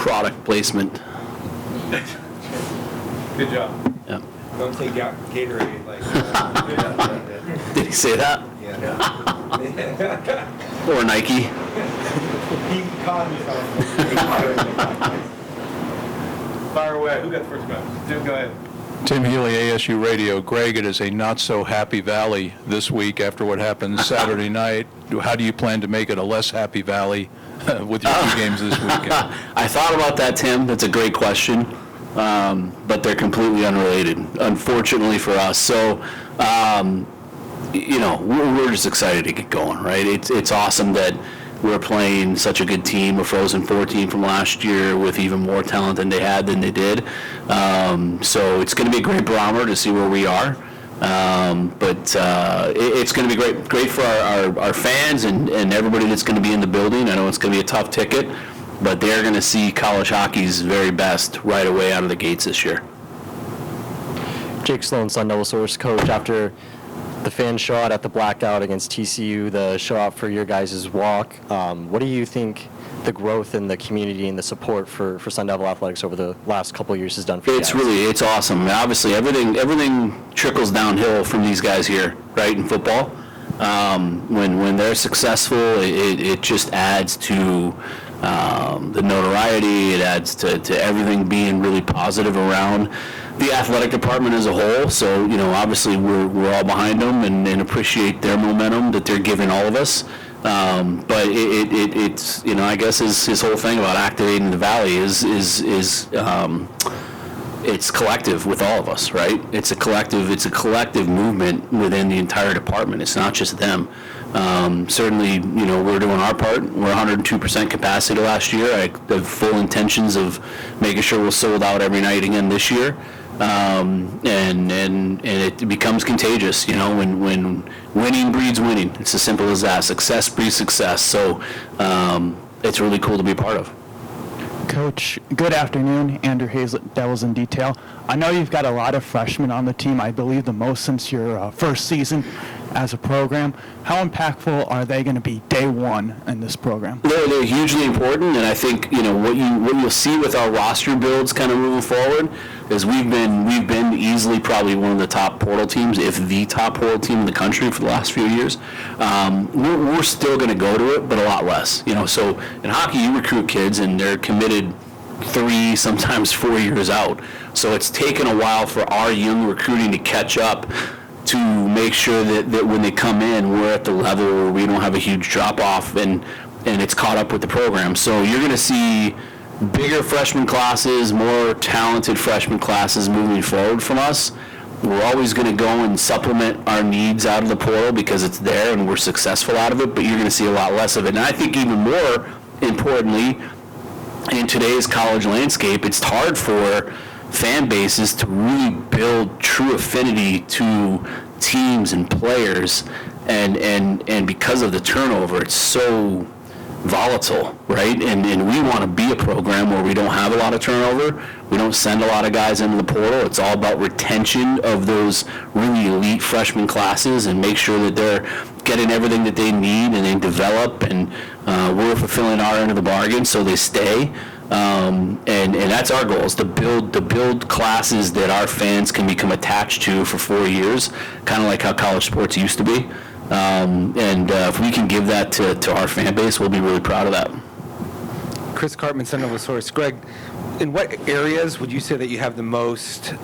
product placement. Good job. Yeah. Don't take Gatorade like. Did he say that? Yeah. Or Nike? He caught himself. Fire away. Who got the first one? Jim, go ahead. Tim Healy, ASU Radio. Greg, it is a not-so-happy valley this week after what happened Saturday night. How do you plan to make it a less happy valley with your two games this weekend? I thought about that, Tim. That's a great question. But they're completely unrelated, unfortunately for us. So, we're just excited to get going, right? It's awesome that we're playing such a good team, a Frozen 14 from last year with even more talent than they did. So it's going to be a great barometer to see where we are. But it's going to be great for our fans and everybody that's going to be in the building. I know it's going to be a tough ticket, but they're going to see college hockey's very best right away out of the gates this year. Jake Sloan, Sun Devil Source coach. After the fan shot at the blackout against TCU, the show-out for your guys' walk, what do you think the growth in the community and the support for Sun Devil Athletics over the last couple of years has done for you guys? It's awesome. Obviously, everything trickles downhill from these guys here, right, in football. When they're successful, it just adds to the notoriety. It adds to everything being really positive around the athletic department as a whole. So, obviously we're all behind them and appreciate their momentum that they're giving all of us. But it's I guess his whole thing about activating the Valley is it's collective with all of us, right? It's a collective movement within the entire department. It's not just them. Certainly, we're doing our part. We're 102% capacity last year. I have full intentions of making sure we're sold out every night again this year. And it becomes contagious, when winning breeds winning. It's as simple as that. Success breeds success. So it's really cool to be a part of. Coach, good afternoon. Andrew Hazlett, Devils in Detail. I know you've got a lot of freshmen on the team, I believe the most since your first season as a program. How impactful are they going to be day one in this program? They're hugely important, and I think what you'll see with our roster builds kind of moving forward is we've been easily probably one of the top portal teams, if the top portal team in the country for the last few years. We're still going to go to it, but a lot less. So in hockey, you recruit kids and they're committed 3, sometimes 4 years out. So it's taken a while for our young recruiting to catch up to make sure that when they come in, we're at the level where we don't have a huge drop-off and it's caught up with the program. So you're going to see bigger freshman classes, more talented freshman classes moving forward from us. We're always going to go and supplement our needs out of the portal because it's there and we're successful out of it, but you're going to see a lot less of it. And I think even more importantly, in today's college landscape, it's hard for fan bases to really build true affinity to teams and players, and because of the turnover, it's so volatile, right? And we want to be a program where we don't have a lot of turnover. We don't send a lot of guys into the portal. It's all about retention of those really elite freshman classes and make sure that they're getting everything that they need and they develop, and we're fulfilling our end of the bargain so they stay. And that's our goal, is to build classes that our fans can become attached to for 4 years, kind of like how college sports used to be. If we can give that to our fan base, we'll be really proud of that. Chris Cartman, Sun Devil Source. Greg, in what areas would you say that you have the most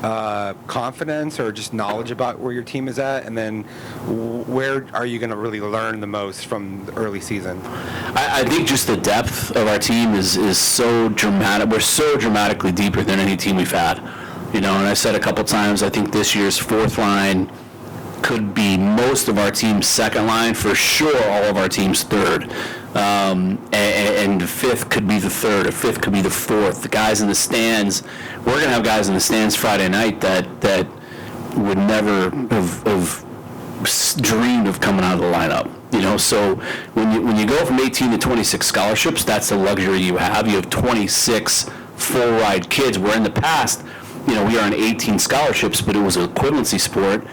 confidence or just knowledge about where your team is at? And then where are you going to really learn the most from the early season? I think just the depth of our team is so dramatic. We're so dramatically deeper than any team we've had. And I said a couple times, I think this year's fourth line could be most of our team's second line, for sure all of our team's third. And the fifth could be the third, or fifth could be the fourth. The guys in the stands, we're going to have guys in the stands Friday night that would never have dreamed of coming out of the lineup. So when you go from 18 to 26 scholarships, that's the luxury you have. You have 26 full ride kids, where in the past, we are on 18 scholarships, but it was an equivalency sport.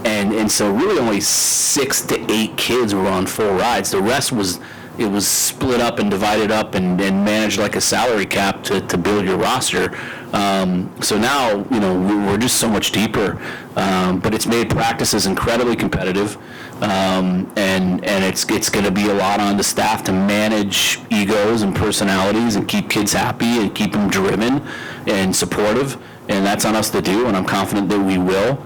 And so really only 6 to 8 kids were on full rides. The rest was it was split up and divided up and managed like a salary cap to build your roster. So now, we're just so much deeper, but it's made practices incredibly competitive, and it's going to be a lot on the staff to manage egos and personalities and keep kids happy and keep them driven and supportive, and that's on us to do, and I'm confident that we will.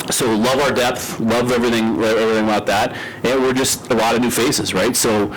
So love our depth, love everything about that, and we're just a lot of new faces, right? So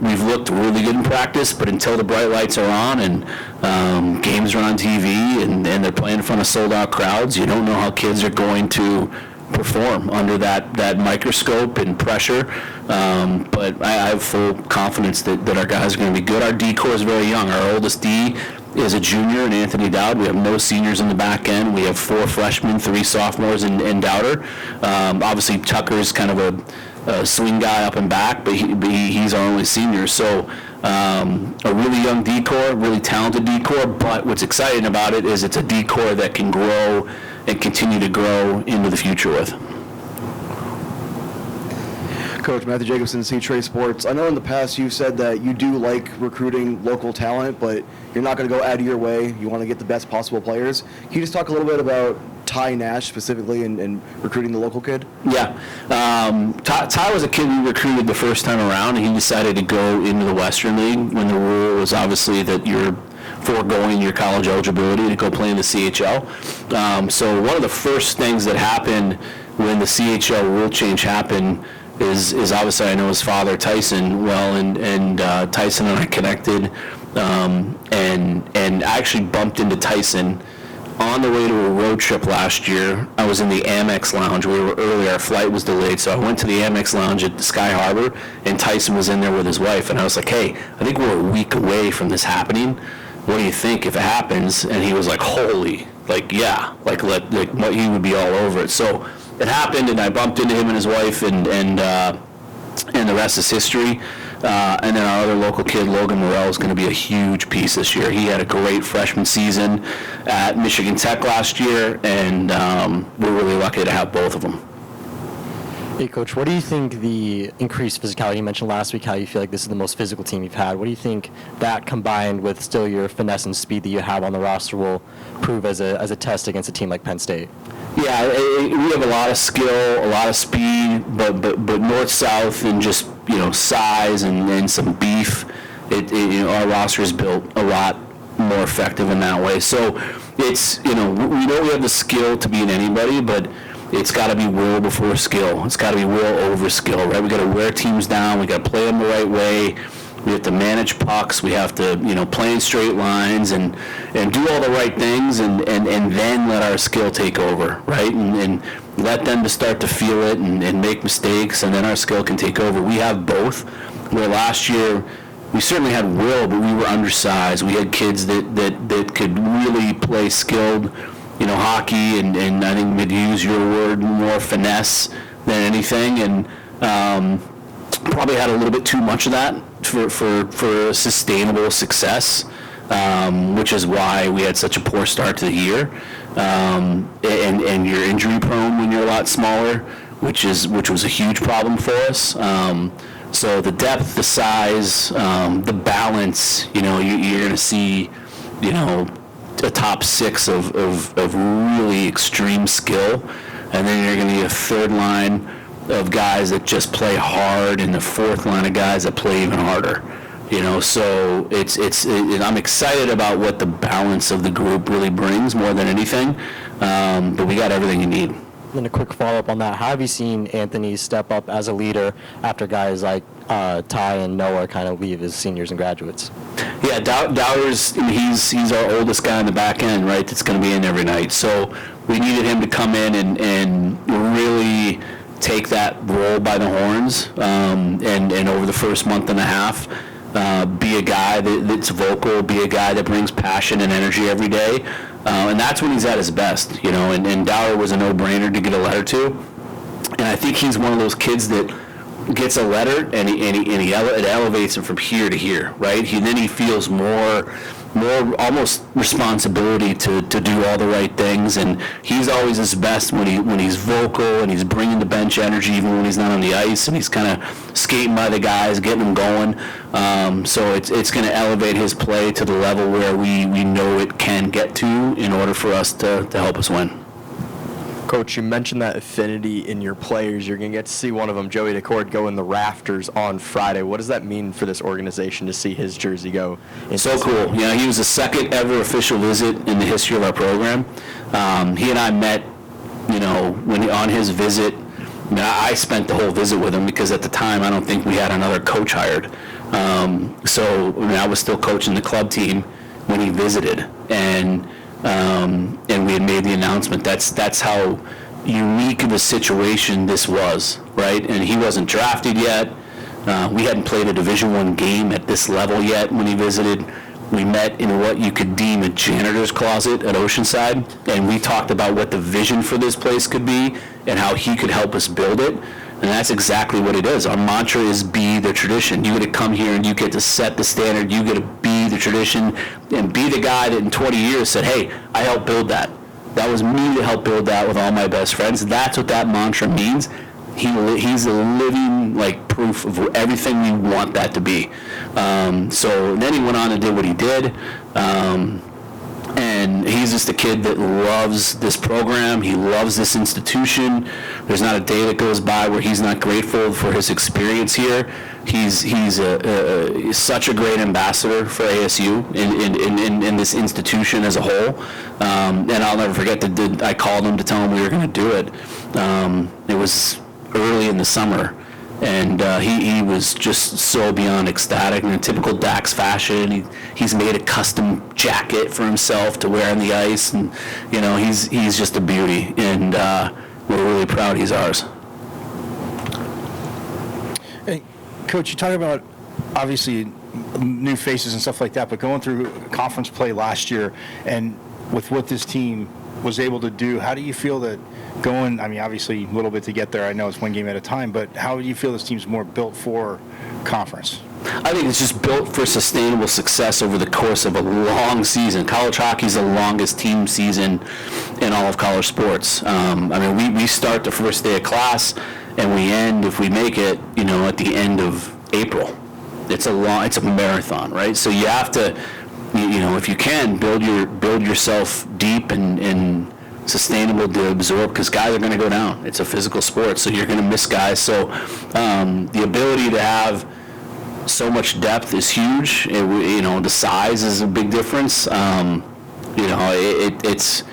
we've looked really good in practice, but until the bright lights are on and games are on TV and they're playing in front of sold-out crowds, you don't know how kids are going to perform under that microscope and pressure. But I have full confidence that our guys are going to be good. Our D core is very young. Our oldest D is a junior in Anthony Dowd. We have no seniors in the back end. We have 4 freshmen, 3 sophomores in Dowder. Obviously, Tucker's kind of a swing guy up and back, but he's our only senior. So a really young D core, really talented D core, but what's exciting about it is it's a D core that can grow and continue to grow into the future with. Coach Matthew Jacobson, C-Trey Sports. I know in the past you've said that you do like recruiting local talent, but you're not going to go out of your way. You want to get the best possible players. Can you just talk a little bit about Ty Nash specifically and recruiting the local kid? Yeah. Ty was a kid we recruited the first time around, and he decided to go into the Western League when the rule was obviously that you're foregoing your college eligibility to go play in the CHL. So one of the first things that happened when the CHL rule change happened is obviously I know his father Tyson well, and Tyson and I connected, and I actually bumped into Tyson on the way to a road trip last year. I was in the Amex Lounge. We were early. Our flight was delayed, so I went to the Amex Lounge at Sky Harbor, and Tyson was in there with his wife, and I was like, hey, I think we're a week away from this happening. What do you think if it happens? And he was like, holy, yeah, he would be all over it. So it happened, and I bumped into him and his wife, and the rest is history. And then our other local kid, Logan Morrell, is going to be a huge piece this year. He had a great freshman season at Michigan Tech last year, and we're really lucky to have both of them. Hey, Coach, what do you think the increased physicality, you mentioned last week how you feel like this is the most physical team you've had. What do you think that combined with still your finesse and speed that you have on the roster will prove as a test against a team like Penn State? Yeah, we have a lot of skill, a lot of speed, but north-south and just, size and some beef. Our roster is built a lot more effective in that way. So it's, we know we have the skill to beat anybody, but it's got to be will before skill. It's got to be will over skill, right? We got to wear teams down. We got to play them the right way. We have to manage pucks. We have to, play in straight lines and do all the right things, and then let our skill take over, right? And let them to start to feel it and make mistakes, and then our skill can take over. We have both. Where last year we certainly had will, but we were undersized. We had kids that could really play skilled, hockey, and I think, to use your word, more finesse than anything, and probably had a little bit too much of that for sustainable success, which is why we had such a poor start to the year. And you're injury prone when you're a lot smaller, which was a huge problem for us. So the depth, the size, the balance, you're going to see, a top 6 of really extreme skill, and then you're going to be a third line of guys that just play hard, and the fourth line of guys that play even harder. So I'm excited about what the balance of the group really brings more than anything. But we got everything you need. Then a quick follow-up on that. How have you seen Anthony step up as a leader after guys like Ty and Noah kind of leave as seniors and graduates? Yeah, Dowder's, he's our oldest guy in the back end, right, that's going to be in every night. So we needed him to come in and really take that role by the horns, and over the first month and a half, be a guy that's vocal, be a guy that brings passion and energy every day. And that's when he's at his best, and Dowder was a no-brainer to get a letter to. And I think he's one of those kids that gets a letter and it elevates him from here to here, right? Then he feels more almost responsibility to do all the right things, and he's always his best when he's vocal and he's bringing the bench energy even when he's not on the ice, and he's kind of skating by the guys, getting them going. So it's going to elevate his play to the level where we know it can get to in order for us to help us win. Coach, you mentioned that affinity in your players. You're going to get to see one of them, Joey DeCord, go in the rafters on Friday. What does that mean for this organization to see his jersey go? So cool. Yeah, he was the second ever official visit in the history of our program. He and I met, when on his visit. I spent the whole visit with him because at the time I don't think we had another coach hired. I was still coaching the club team when he visited, and we had made the announcement. That's how unique of a situation this was, right? And he wasn't drafted yet. We hadn't played a Division I game at this level yet when he visited. We met in what you could deem a janitor's closet at Oceanside, and we talked about what the vision for this place could be and how he could help us build it. And that's exactly what it is. Our mantra is be the tradition. You get to come here and you get to set the standard. You get to be the tradition and be the guy that in 20 years said, hey, I helped build that. That was me to help build that with all my best friends. That's what that mantra means. He's a living proof of everything we want that to be. So then he went on and did what he did. And he's just a kid that loves this program. He loves this institution. There's not a day that goes by where he's not grateful for his experience here. He's such a great ambassador for ASU in this institution as a whole. And I'll never forget that I called him to tell him we were going to do it. It was early in the summer. And he was just so beyond ecstatic. In a typical Dax fashion, he's made a custom jacket for himself to wear on the ice, and he's just a beauty. And we're really proud he's ours. Hey, Coach, you talk about obviously new faces and stuff like that, but going through conference play last year and with what this team was able to do, how do you feel that going, obviously a little bit to get there, I know it's one game at a time, but how do you feel this team's more built for conference? I think it's just built for sustainable success over the course of a long season. College hockey is the longest team season in all of college sports. We start the first day of class and we end, if we make it, at the end of April. It's a marathon, right? So you have to, if you can, build yourself deep and sustainable to absorb, because guys are going to go down. It's a physical sport, so you're going to miss guys. So the ability to have so much depth is huge. The size is a big difference. It's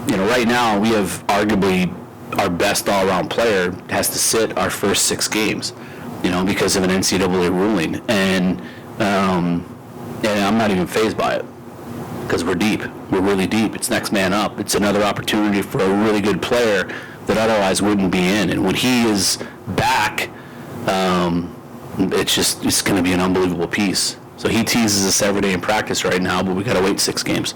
right now we have arguably our best all-around player has to sit our first 6 games, because of an NCAA ruling, and I'm not even fazed by it. Because we're deep. We're really deep. It's next man up. It's another opportunity for a really good player that otherwise wouldn't be in. And when he is back, it's going to be an unbelievable piece. So he teases us every day in practice right now, but we got to wait 6 games.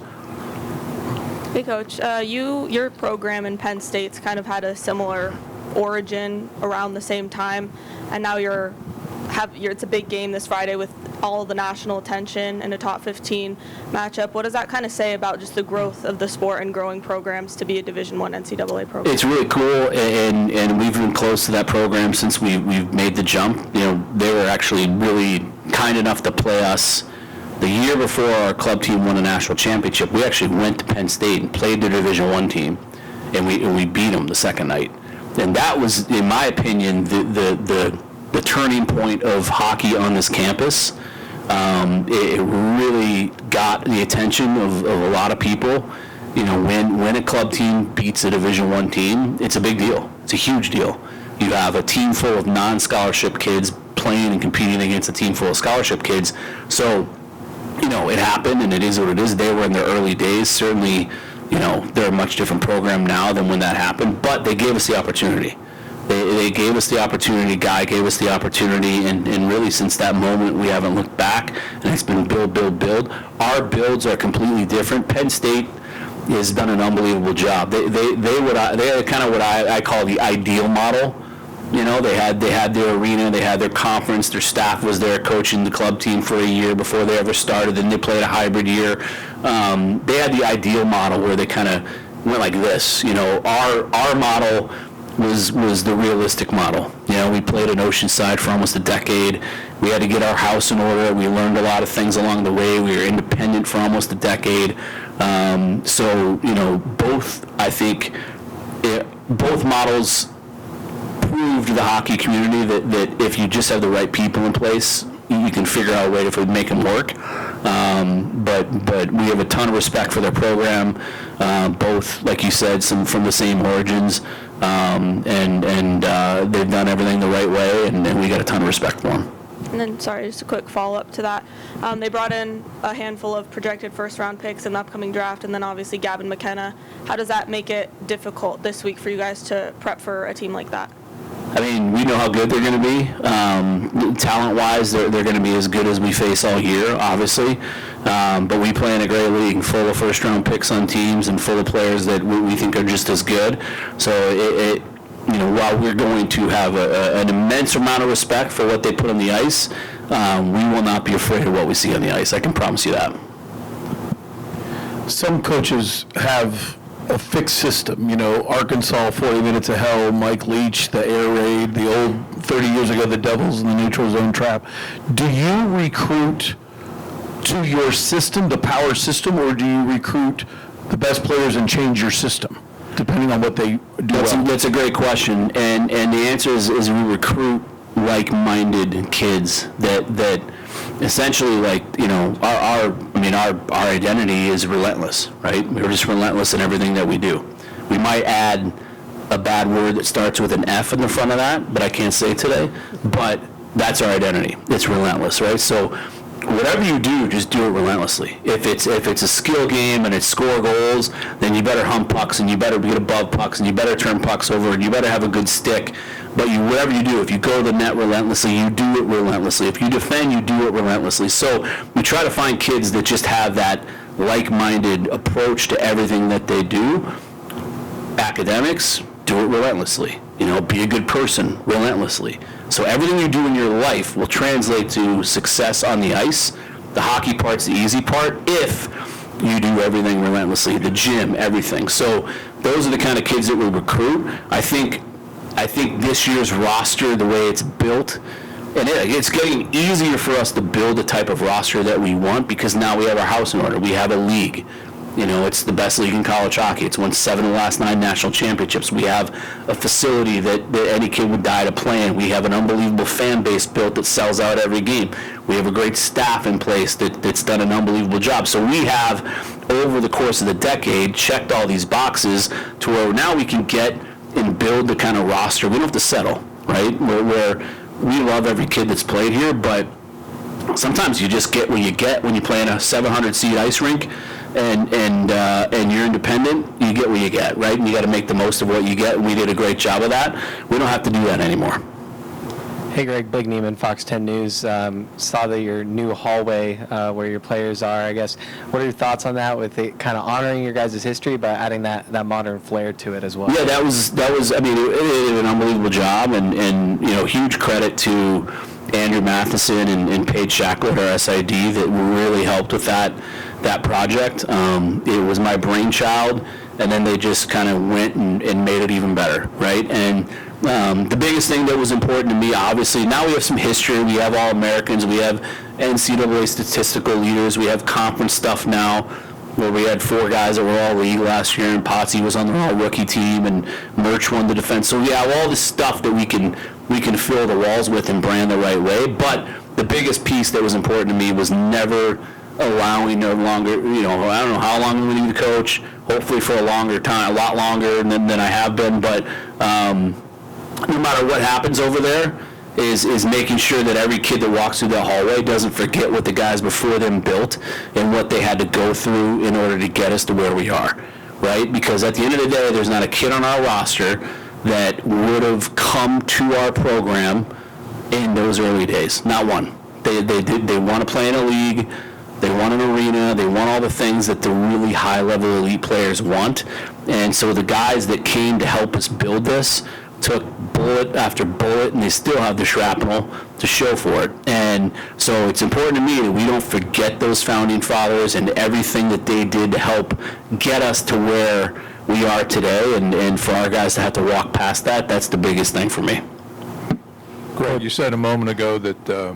Hey, Coach. Your program in Penn State's kind of had a similar origin around the same time, and now it's a big game this Friday with all the national attention and a top 15 matchup. What does that kind of say about just the growth of the sport and growing programs to be a Division I NCAA program? It's really cool, and we've been close to that program since we've made the jump. They were actually really kind enough to play us the year before our club team won a national championship. We actually went to Penn State and played the Division I team, and we beat them the second night. And that was, in my opinion, the turning point of hockey on this campus. It really got the attention of a lot of people. When a club team beats a Division I team, it's a big deal. It's a huge deal. You have a team full of non-scholarship kids playing and competing against a team full of scholarship kids. So, it happened, and it is what it is. They were in their early days. Certainly, they're a much different program now than when that happened, but they gave us the opportunity. They gave us the opportunity, Guy gave us the opportunity, and really since that moment we haven't looked back, and it's been build. Our builds are completely different. Penn State has done an unbelievable job. They are kind of what I call the ideal model You know, they had their arena, they had their conference, their staff was there coaching the club team for a year before they ever started, then they played a hybrid year. They had the ideal model where they kind of went like this. You know, our model was the realistic model. You know, we played in Oceanside for almost a decade. We had to get our house in order. We learned a lot of things along the way. We were independent for almost a decade. So, you know, both models proved to the hockey community that if you just have the right people in place, you can figure out a way to make them work. But we have a ton of respect for their program, both, like you said, some from the same origins, and they've done everything the right way, and we got a ton of respect for them. And then, sorry, just a quick follow-up to that. They brought in a handful of projected first-round picks in the upcoming draft, and then obviously Gavin McKenna. How does that make it difficult this week for you guys to prep for a team like that? I mean, we know how good they're going to be. Talent-wise, they're going to be as good as we face all year, obviously. But we play in a great league full of first-round picks on teams and full of players that we think are just as good. So you know, while we're going to have an immense amount of respect for what they put on the ice, we will not be afraid of what we see on the ice. I can promise you that. Some coaches have a fixed system. You know, Arkansas, 40 Minutes of Hell, Mike Leach, the air raid, the old 30 years ago, the Devils and the neutral zone trap. Do you recruit to your system, the power system, or do you recruit the best players and change your system, depending on what they do? That's a great question, and the answer is we recruit like-minded kids that essentially, like, you know, our identity is relentless, right? We're just relentless in everything that we do. We might add a bad word that starts with an F in the front of that, but I can't say today, but that's our identity. It's relentless, right? So whatever you do, just do it relentlessly. If it's a skill game and it's score goals, then you better hump pucks and you better get above pucks and you better turn pucks over and you better have a good stick. But whatever you do, if you go to the net relentlessly, you do it relentlessly. If you defend, you do it relentlessly. So we try to find kids that just have that like-minded approach to everything that they do. Academics, do it relentlessly. You know, be a good person relentlessly. So everything you do in your life will translate to success on the ice. The hockey part's the easy part if you do everything relentlessly, the gym, everything. So those are the kind of kids that we recruit. I think this year's roster, the way it's built, and it's getting easier for us to build the type of roster that we want because now we have our house in order. We have a league. You know, it's the best league in college hockey. It's won 7 of the last 9 national championships. We have a facility that any kid would die to play in. We have an unbelievable fan base built that sells out every game. We have a great staff in place that's done an unbelievable job. So we have, over the course of the decade, checked all these boxes to where now we can get and build the kind of roster. We don't have to settle, right? Where we love every kid that's played here, but sometimes you just get what you get when you play in a 700-seat ice rink. And you're independent, you get what you get, right? And you got to make the most of what you get, and we did a great job of that. We don't have to do that anymore. Hey, Greg, Big Neiman, Fox 10 News. Saw that your new hallway where your players are, I guess. What are your thoughts on that with it kind of honoring your guys' history but adding that modern flair to it as well? Yeah, that was I mean, it did an unbelievable job, and you know, huge credit to Andrew Matheson and Paige Shacklet, our SID, that really helped with that project. It was my brainchild, and then they just kind of went and made it even better, right? And the biggest thing that was important to me, obviously, now we have some history. We have All-Americans. We have NCAA statistical leaders. We have conference stuff now, where we had 4 guys that were all-league last year, and Potsy was on the all-rookie team, and Merch won the defense. So we have all this stuff that we can fill the walls with and brand the right way. But the biggest piece that was important to me was never allowing no longer, you know, I don't know how long I'm going to be the coach, hopefully for a longer time, a lot longer than I have been, but no matter what happens over there is making sure that every kid that walks through that hallway doesn't forget what the guys before them built and what they had to go through in order to get us to where we are, right? Because at the end of the day, there's not a kid on our roster that would have come to our program in those early days. Not one. They want to play in a league. They want an arena. They want all the things that the really high-level elite players want. And so the guys that came to help us build this took bullet after bullet, and they still have the shrapnel to show for it. And so it's important to me that we don't forget those founding fathers and everything that they did to help get us to where we are today, and for our guys to have to walk past that, that's the biggest thing for me. Greg, you said a moment ago that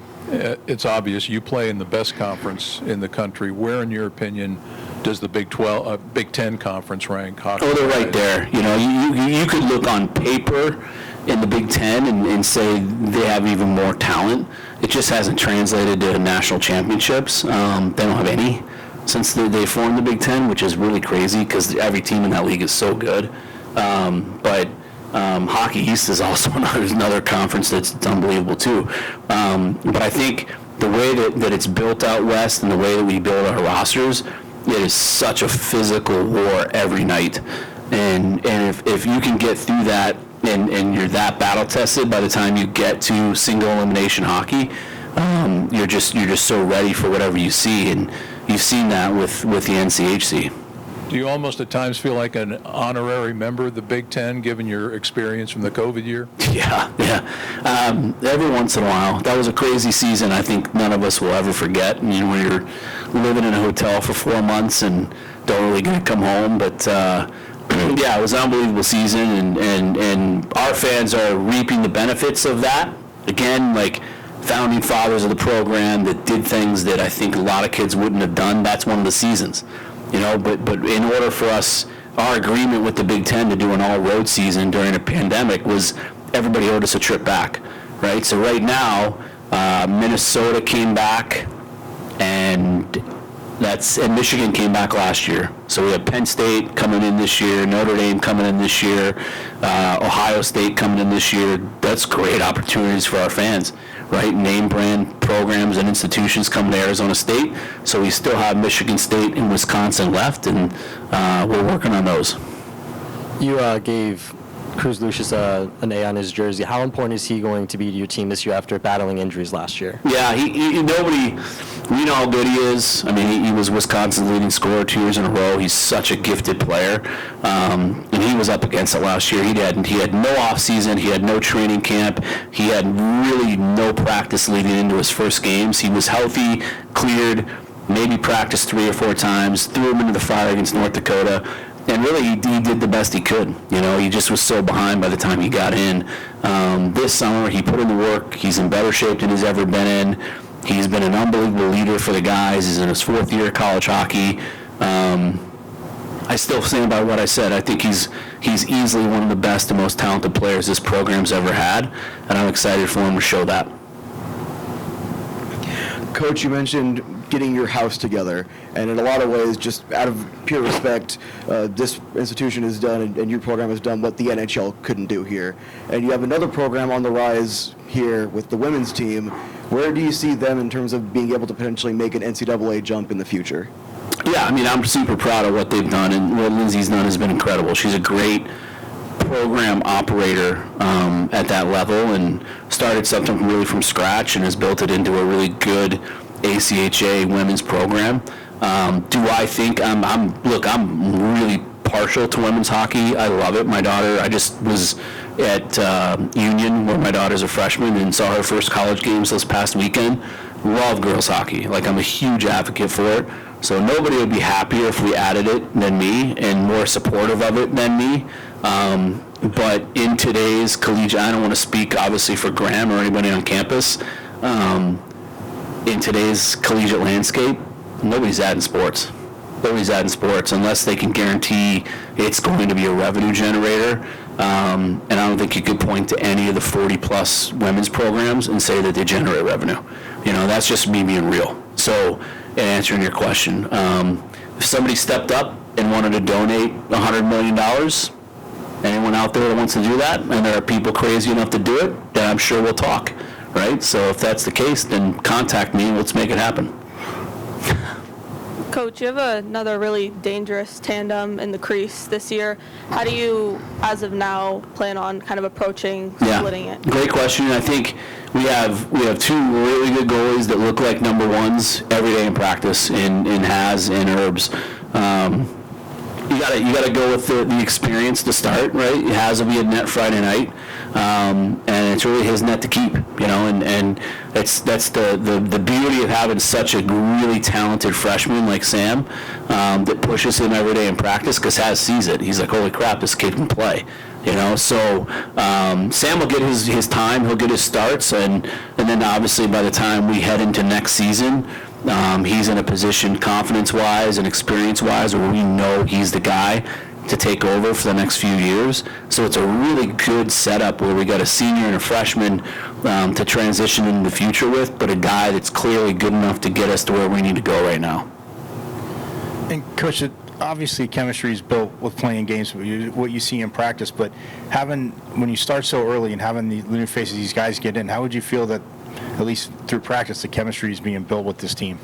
it's obvious you play in the best conference in the country. Where, in your opinion, does the Big 10 conference rank hockey? Oh, they're right there. You know, you could look on paper in the Big 10 and say they have even more talent. It just hasn't translated to national championships. They don't have any since they formed the Big 10, which is really crazy because every team in that league is so good. But Hockey East is also another conference that's unbelievable too. But I think the way that it's built out west and the way that we build our rosters, it is such a physical war every night. And if you can get through that and you're that battle tested by the time you get to single elimination hockey, you're just so ready for whatever you see, and you've seen that with the NCHC. Do you almost at times feel like an honorary member of the Big Ten, given your experience from the COVID year? Yeah. Every once in a while. That was a crazy season I think none of us will ever forget. You know, when you're living in a hotel for 4 months and don't really get to come home. But, yeah, it was an unbelievable season, and our fans are reaping the benefits of that. Again, like founding fathers of the program that did things that I think a lot of kids wouldn't have done. That's one of the seasons. You know, but in order for us, our agreement with the Big Ten to do an all-road season during a pandemic was everybody owed us a trip back, right? So right now, Minnesota came back, and Michigan came back last year. So we have Penn State coming in this year, Notre Dame coming in this year, Ohio State coming in this year. That's great opportunities for our fans, right? Name brand programs and institutions coming to Arizona State. So we still have Michigan State and Wisconsin left, and we're working on those. You gave Cruz Lucius an A on his jersey. How important is he going to be to your team this year after battling injuries last year? Yeah, we know how good he is. I mean, he was Wisconsin's leading scorer 2 years in a row. He's such a gifted player. And he was up against it last year. He had no off season. He had no training camp. He had really no practice leading into his first games. He was healthy, cleared, maybe practiced 3 or 4 times, threw him into the fire against North Dakota. And really, he did the best he could. You know, he just was so behind by the time he got in. This summer, he put in the work. He's in better shape than he's ever been in. He's been an unbelievable leader for the guys. He's in his 4th year of college hockey. I still stand by what I said. I think he's easily one of the best and most talented players this program's ever had, and I'm excited for him to show that. Coach, you mentioned getting your house together, and in a lot of ways, just out of pure respect, this institution has done and your program has done what the NHL couldn't do here. And you have another program on the rise here with the women's team. Where do you see them in terms of being able to potentially make an NCAA jump in the future? Yeah, I mean, I'm super proud of what they've done, and what Lindsay's done has been incredible. She's a great program operator at that level, and started something really from scratch and has built it into a really good ACHA women's program. Do I think I'm really partial to women's hockey. I love it. My daughter, I just was at Union, where my daughter's a freshman, and saw her first college games this past weekend. Love girls hockey. Like, I'm a huge advocate for it. So nobody would be happier if we added it than me, and more supportive of it than me. But in today's collegiate, I don't want to speak obviously for Graham or anybody on campus. In today's collegiate landscape, nobody's adding sports. Nobody's adding sports unless they can guarantee it's going to be a revenue generator. And I don't think you could point to any of the 40-plus women's programs and say that they generate revenue. You know, that's just me being real. So, in answering your question, if somebody stepped up and wanted to donate $100 million, anyone out there that wants to do that, and there are people crazy enough to do it, then I'm sure we'll talk, right? So if that's the case, then contact me and let's make it happen. Coach, you have another really dangerous tandem in the crease this year. How do you, as of now, plan on kind of approaching splitting it? Great question. I think we have two really good goalies that look like number ones every day in practice in Haz and Herbs. you gotta go with the experience to start, right? Haz will be a net Friday night, and it's really his net to keep, and that's the beauty of having such a really talented freshman like Sam that pushes him every day in practice, because Haz sees it. He's like, holy crap, this kid can play. So Sam will get his time, he'll get his starts, and then obviously by the time we head into next season, he's in a position confidence-wise and experience-wise where we know he's the guy to take over for the next few years. So it's a really good setup where we got a senior and a freshman to transition into the future with, but a guy that's clearly good enough to get us to where we need to go right now. And Coach, obviously chemistry is built with playing games, what you see in practice, but when you start so early and having the new faces these guys get in, how would you feel that, at least through practice, the chemistry is being built with this team?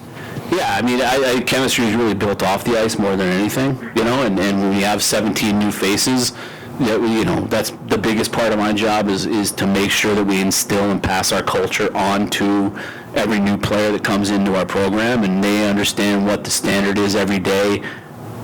Yeah, I mean, chemistry is really built off the ice more than anything, and when we have 17 new faces, that's the biggest part of my job is to make sure that we instill and pass our culture on to every new player that comes into our program, and they understand what the standard is every day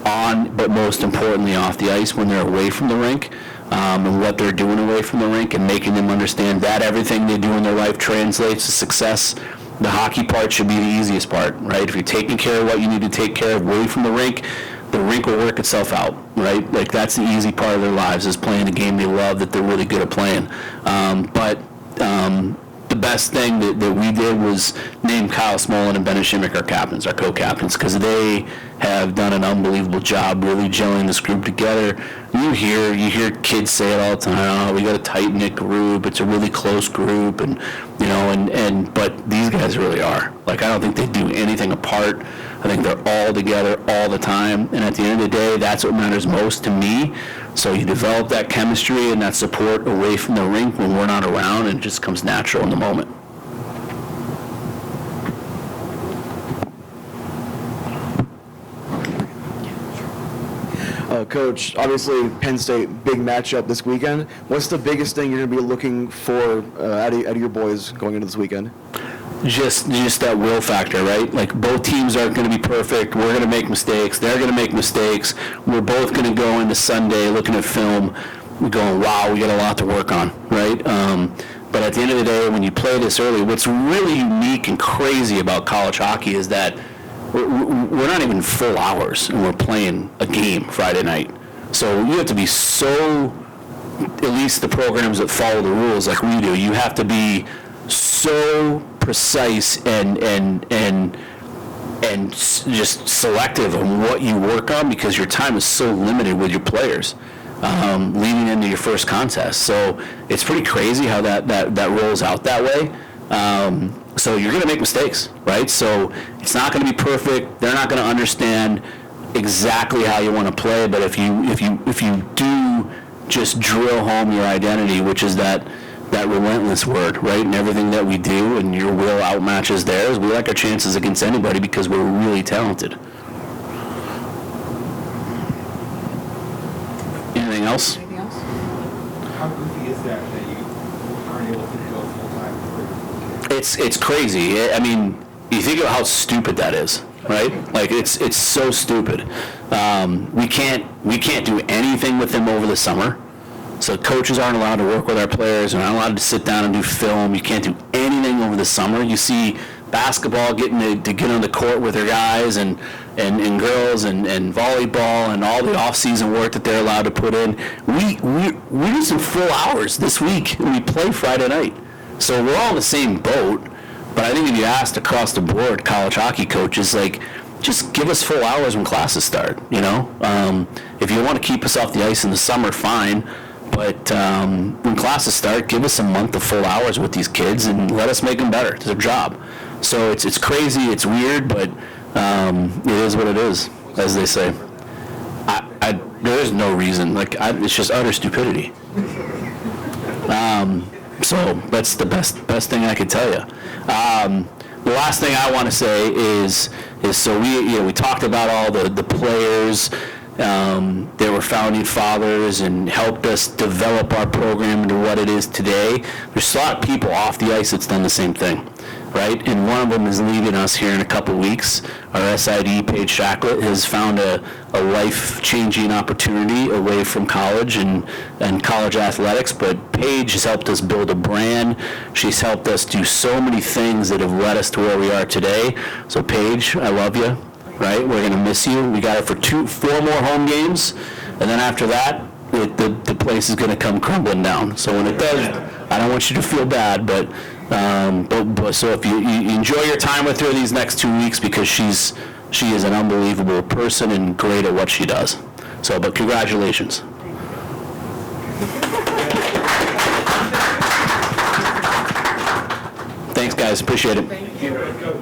on, but most importantly off the ice when they're away from the rink. And what they're doing away from the rink, and making them understand that everything they do in their life translates to success. The hockey part should be the easiest part, right? If you're taking care of what you need to take care of away from the rink will work itself out, right? Like, that's the easy part of their lives, is playing a game they love that they're really good at playing. But the best thing that we did was name Kyle Smolin and Bennett Shimmick our captains, our co-captains, because they have done an unbelievable job really gelling this group together. You hear kids say it all the time, oh, we got a tight-knit group, it's a really close group, and but these guys really are. Like, I don't think they do anything apart. I think they're all together all the time, and at the end of the day, that's what matters most to me. So you develop that chemistry and that support away from the rink when we're not around, and it just comes natural in the moment. Coach, obviously Penn State, big matchup this weekend. What's the biggest thing you're going to be looking for out of your boys going into this weekend? Just that will factor, right? Like, both teams aren't going to be perfect. We're going to make mistakes. They're going to make mistakes. We're both going to go into Sunday looking at film, going, wow, we got a lot to work on, right? But at the end of the day, when you play this early, what's really unique and crazy about college hockey is that we're not even full hours, and we're playing a game Friday night. So you have to be so, at least the programs that follow the rules like we do, you have to be so precise and just selective on what you work on, because your time is so limited with your players leading into your first contest. So it's pretty crazy how that rolls out that way. So you're going to make mistakes, right? So it's not going to be perfect. They're not going to understand exactly how you want to play. But if you do just drill home your identity, which is that relentless word, right? And everything that we do, and your will outmatches theirs, we like our chances against anybody because we're really talented. Anything else? How goofy is that you aren't able to go full-time? It's crazy. I mean, you think about how stupid that is, right? Like, it's so stupid. We can't do anything with them over the summer. So coaches aren't allowed to work with our players. They're not allowed to sit down and do film. You can't do anything over the summer. You see basketball getting to get on the court with their guys and girls and volleyball and all the off-season work that they're allowed to put in. We do some full hours this week, and we play Friday night. So we're all in the same boat. But I think if you asked across the board college hockey coaches, like, just give us full hours when classes start, If you want to keep us off the ice in the summer, fine. But when classes start, give us a month of full hours with these kids and let us make them better. It's their job. So it's crazy, it's weird, but it is what it is, as they say. There is no reason. It's just utter stupidity. So that's the best thing I could tell you. The last thing I want to say is so we talked about all the players They were founding fathers and helped us develop our program into what it is today. There's a lot of people off the ice that's done the same thing, right? And one of them is leaving us here in a couple weeks. Our SID, Paige Shacklet, has found a life-changing opportunity away from college and college athletics, but Paige has helped us build a brand. She's helped us do so many things that have led us to where we are today. So Paige, I love you, right? We're going to miss you. We got her for 4 more home games, and then after that, the place is going to come crumbling down. So when it does, I don't want you to feel bad, but so if you enjoy your time with her these next 2 weeks, because she is an unbelievable person and great at what she does. So, but congratulations. Thanks, guys. Appreciate it. Thank you, Coach.